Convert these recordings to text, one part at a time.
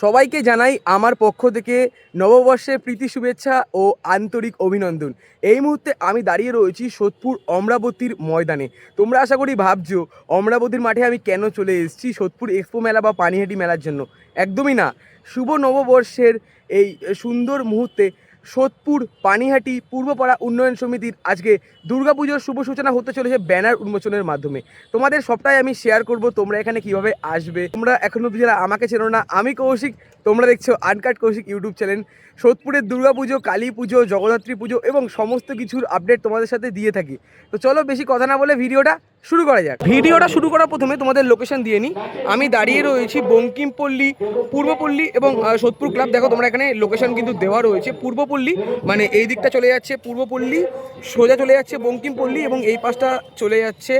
সবাইকে জানাই আমার পক্ষ থেকে নববর্ষের প্রীতি শুভেচ্ছা ও আন্তরিক অভিনন্দন। এই মুহূর্তে আমি দাঁড়িয়ে রয়েছি সোদপুর অমরাবতীর ময়দানে। তোমরা আশা করি ভাবছো অমরাবতীর মাঠে আমি কেন চলে এসেছি সোদপুর এক্সপো মেলা বা পানিহাটি মেলার জন্য। একদমই না, শুভ নববর্ষের এই সুন্দর মুহূর্তে সোদপুর পানিহাটি পূর্বপাড়া উন্নয়ন সমিতির আজকে দুর্গাপুজোর শুভ সূচনা হতে চলেছে ব্যানার উন্মোচনের মাধ্যমে। তোমাদের সবটাই আমি শেয়ার করব তোমরা এখানে কিভাবে আসবে। তোমরা এখনো যারা আমাকে চেনো না, আমি কৌশিক, তোমরা দেখছো আনকাট কৌশিক ইউটিউব চ্যানেল। সোদপুরের দুর্গাপুজো, কালী পুজো, জগদ্ধাত্রী পুজো এবং সমস্ত কিছুর আপডেট তোমাদের সাথে দিয়ে থাকি। তো চলো বেশি কথা না বলে ভিডিওটা শুরু করা যাক। ভিডিওটা শুরু করার প্রথমে তোমাদের লোকেশন দিয়ে নিই। আমি দাঁড়িয়ে রয়েছি বঙ্কিমপল্লী, পূর্বপল্লী এবং সোদপুর ক্লাব। দেখো তোমরা এখানে লোকেশন কিন্তু দেওয়া রয়েছে। পূর্বপল্লী মানে এই দিকটা চলে যাচ্ছে পূর্বপল্লী, সোজা চলে যাচ্ছে বঙ্কিমপল্লী এবং এই পাশটা চলে যাচ্ছে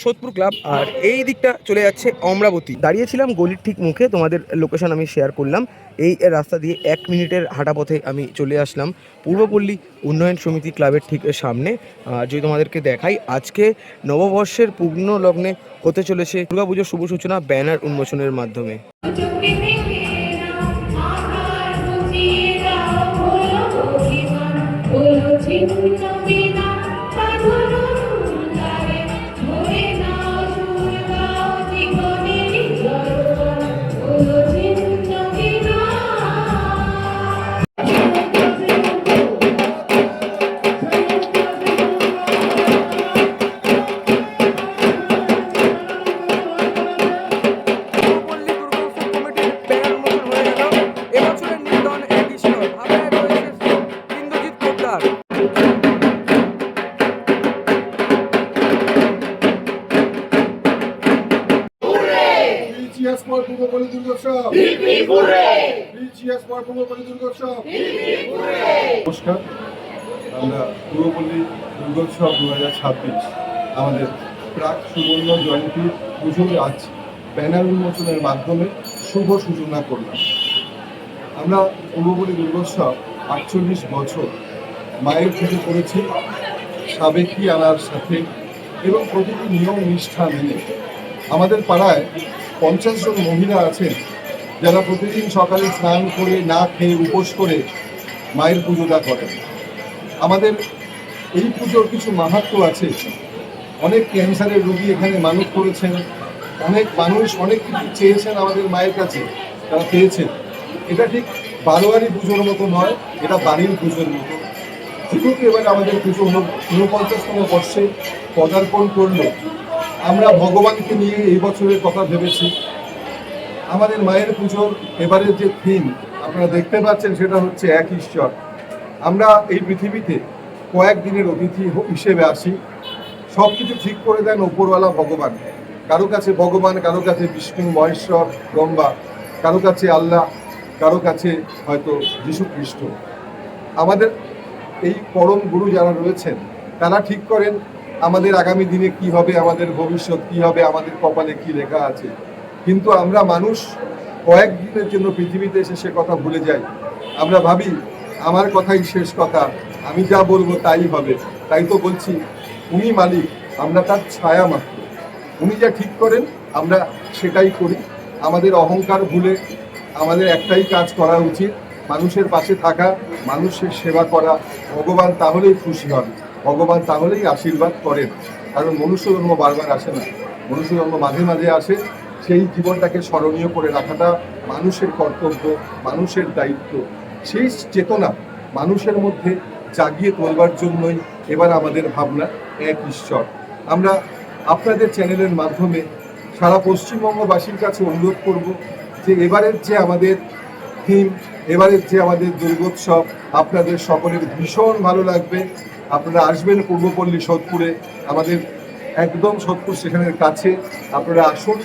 সোদপুর ক্লাব, আর এই দিকটা চলে যাচ্ছে অমরাবতী। দাঁড়িয়েছিলাম গলির ঠিক মুখে, তোমাদের লোকেশন আমি শেয়ার করলাম। এই রাস্তা দিয়ে 1 মিনিটের হাঁটা পথে আমি চলে আসলাম পূর্বপল্লী উন্নয়ন সমিতি ক্লাবের ঠিক সামনে। যদি তোমাদেরকে দেখাই, আজকে নববর্ষের পূর্ণ লগ্নে হতে চলেছে দুর্গাপুজোর শুভ সূচনা ব্যানার উন্মোচনের মাধ্যমে। নমস্কার, আমরা পূর্বপল্লী দুর্গোৎসব 2026 আমাদের প্রাক সুবর্ণ জয়ন্তী পুজোর আজ ব্যানার উন্মোচনের মাধ্যমে শুভ সূচনা করলাম। আমরা পূর্বপল্লী দুর্গোৎসব 48 বছর মায়ের পুজো করেছি সাবেকি আনার সাথে এবং প্রতিটি নিয়ম নিষ্ঠা মেনে। আমাদের পাড়ায় 50 জন মহিলা আছেন যারা প্রতিদিন সকালে স্নান করে না খেয়ে উপোস করে মায়ের পুজোটা করেন। আমাদের এই পুজোর কিছু মাহাত্ম্য আছে। অনেক ক্যান্সারের রোগী এখানে মানত করেছেন, অনেক মানুষ অনেক কিছু চেয়েছেন আমাদের মায়ের কাছে, তারা পেয়েছেন। এটা ঠিক বারোয়ারি পুজোর মতো নয়, এটা বাড়ির পুজোর মতো। যেহেতু এবার আমাদের পুজো 49তম বর্ষে পদার্পণ করলো, আমরা ভগবানকে নিয়ে এই বছরের কথা ভেবেছি। আমাদের মায়ের পুজোর এবারের যে থিম আপনারা দেখতে পাচ্ছেন সেটা হচ্ছে এক ঈশ্বর। আমরা এই পৃথিবীতে কয়েকদিনের অতিথি হিসেবে আসি, সব কিছু ঠিক করে দেন ওপরওয়ালা ভগবান। কারো কাছে ভগবান, কারো কাছে বিষ্ণু, মহেশ্বর, ব্রহ্মা, কারো কাছে আল্লাহ, কারো কাছে হয়তো যীশু খ্রিস্ট। আমাদের এই পরম গুরু যারা রয়েছেন তারা ঠিক করেন আমাদের আগামী দিনে কি হবে, আমাদের ভবিষ্যৎ কি হবে, আমাদের কপালে কি লেখা আছে। কিন্তু আমরা মানুষ কয়েকদিনের জন্য পৃথিবীতে এসে সে কথা ভুলে যাই। আমরা ভাবি আমার কথাই শেষ কথা, আমি যা বলবো তাই হবে। তাই তো বলছি, উনি মালিক, আমরা তার ছায়া মাত্র। উনি যা ঠিক করেন আমরা সেটাই করি। আমাদের অহংকার ভুলে আমাদের একটাই কাজ করা উচিত, মানুষের পাশে থাকা, মানুষের সেবা করা। ভগবান তাহলেই খুশি হন, ভগবান তাহলেই আশীর্বাদ করেন। কারণ মনুষ্য জন্ম বারবার আসে না, মনুষ্য জন্ম মাঝে মাঝে আসে। সেই জীবনটাকে স্মরণীয় করে রাখাটা মানুষের কর্তব্য, মানুষের দায়িত্ব। সেই চেতনা মানুষের মধ্যে জাগিয়ে তোলবার জন্যই এবার আমাদের ভাবনা এক ঈশ্বর। আমরা আপনাদের চ্যানেলের মাধ্যমে সারা পশ্চিমবঙ্গবাসীর কাছে অনুরোধ করব যে এবারের যে আমাদের থিম, এবারের যে আমাদের দুর্গোৎসব আপনাদের সকলের ভীষণ ভালো লাগবে। আপনারা আসবেন পূর্বপল্লী সোদপুরে, আমাদের একদম সোদপুর স্টেশনের কাছে। আপনারা আসুন,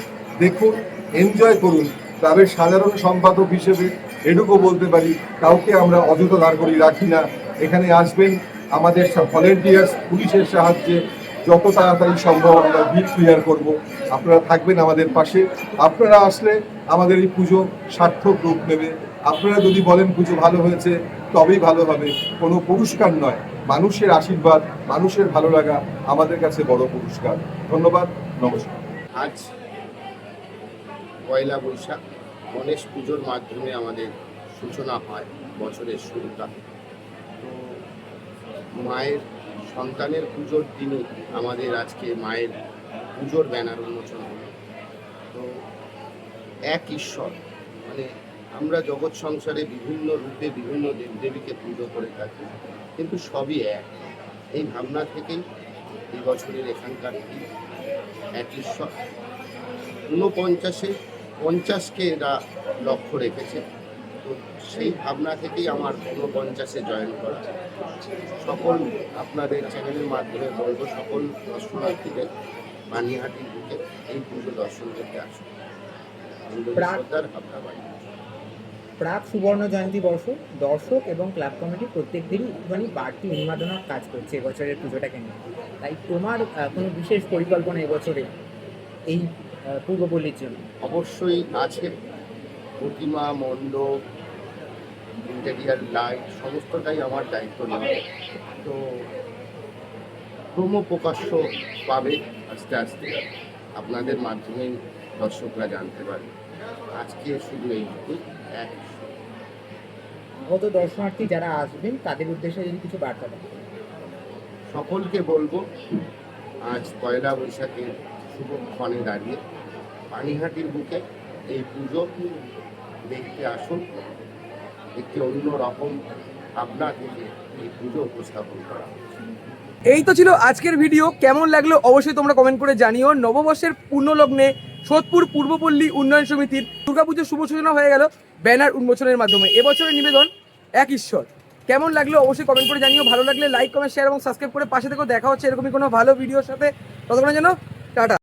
দেখুন, এনজয় করুন। ক্লাবের সাধারণ সম্পাদক হিসেবে এটুকু বলতে পারি, কাউকে আমরা অযথা দাঁড় করিয়ে রাখি না। এখানে আসবেন, আমাদের ভলেন্টিয়ার্স পুলিশের সাহায্যে যত তাড়াতাড়ি সম্ভব আমরা ভিড় ক্লিয়ার করব। আপনারা থাকবেন আমাদের পাশে। আপনারা আসলে আমাদের এই পুজো সার্থক রূপ নেবে। আপনারা যদি বলেন পুজো ভালো হয়েছে তবেই ভালো হবে, কোনো পুরস্কার নয়, মানুষের আশীর্বাদ, মানুষের ভালো লাগা আমাদের কাছে বড় পুরস্কার। ধন্যবাদ, নমস্কার। আজ পয়লা বৈশাখ গণেশ পুজোর মাধ্যমে আমাদের সূচনা হয় বছরের শুরুটা। তো মায়ের সন্তানের পুজোর দিনে আমাদের আজকে মায়ের পুজোর ব্যানার উন্মোচন হলো। তো এক ঈশ্বর, মানে আমরা জগৎ সংসারে বিভিন্ন রূপে বিভিন্ন দেবদেবীকে পুজো করে থাকি, কিন্তু সবই এক। এই ভাবনা থেকেই এই বছরের এখানকার থিম এক ঈশ্বর। 50কে এরা লক্ষ্য রেখেছে। তো সেই ভাবনা থেকেই আমার 49-এ জয়েন করা। সকল আপনাদের চ্যানেলের মাধ্যমে বলবো, সকল দর্শনার্থীদের পানিহাটির দিকে এই পুজো দর্শন করতে আসুন। সর্দার হাবড়া বাড়ি। প্রাক সুবর্ণ জয়ন্তী বর্ষ দর্শক এবং ক্লাব কমিটি প্রত্যেক দিনই একটুখানি বাড়তি উন্মাদনার কাজ করছে এবছরের পুজোটাকে নিয়ে। তাই তোমার কোনো বিশেষ পরিকল্পনা এবছরে এই পূর্বপল্লীর জন্য? অবশ্যই আছে। প্রতিমা, মণ্ডপ, ইন্টেরিয়ার লাইট সমস্তটাই আমার দায়িত্ব নেওয়া। তো প্রোমো প্রকাশ্য পাবে আস্তে আস্তে, আপনাদের মাধ্যমেই দর্শকরা জানতে পারবে। আজকে শুধু এইটুকুই, এক আগত দর্শনার্থী যারা আসবেন তাদের উদ্দেশ্যে যদি কিছু বার্তা দেন। সকলকে বলবো, আজ পয়লা বৈশাখের শুভক্ষণে দাঁড়িয়ে পানিহাটির বুকে এই পুজো দেখতে আসুন। একটি অন্য রকম ভাবনা থেকে এই পুজো উপস্থাপন করা হচ্ছে। এই তো ছিল আজকের ভিডিও। কেমন লাগলো অবশ্যই তোমরা কমেন্ট করে জানিও। নববর্ষের পূর্ণলগ্নে সোদপুর পূর্বপল্লী উন্নয়ন সমিতির দুর্গাপুজোর শুভ সূচনা হয়ে গেল ব্যানার উন্মোচনের মাধ্যমে। এবছরের নিবেদন এক ঈশ্বর। কেমন লাগলো অবশ্যই কমেন্ট করে জানিও। ভালো লাগলে লাইক, কমেন্ট, শেয়ার এবং সাবস্ক্রাইব করে পাশে থেকেও। দেখা হচ্ছে এরকমই কোনো ভালো ভিডিওর সাথে। ততক্ষণের জন্য টাটা।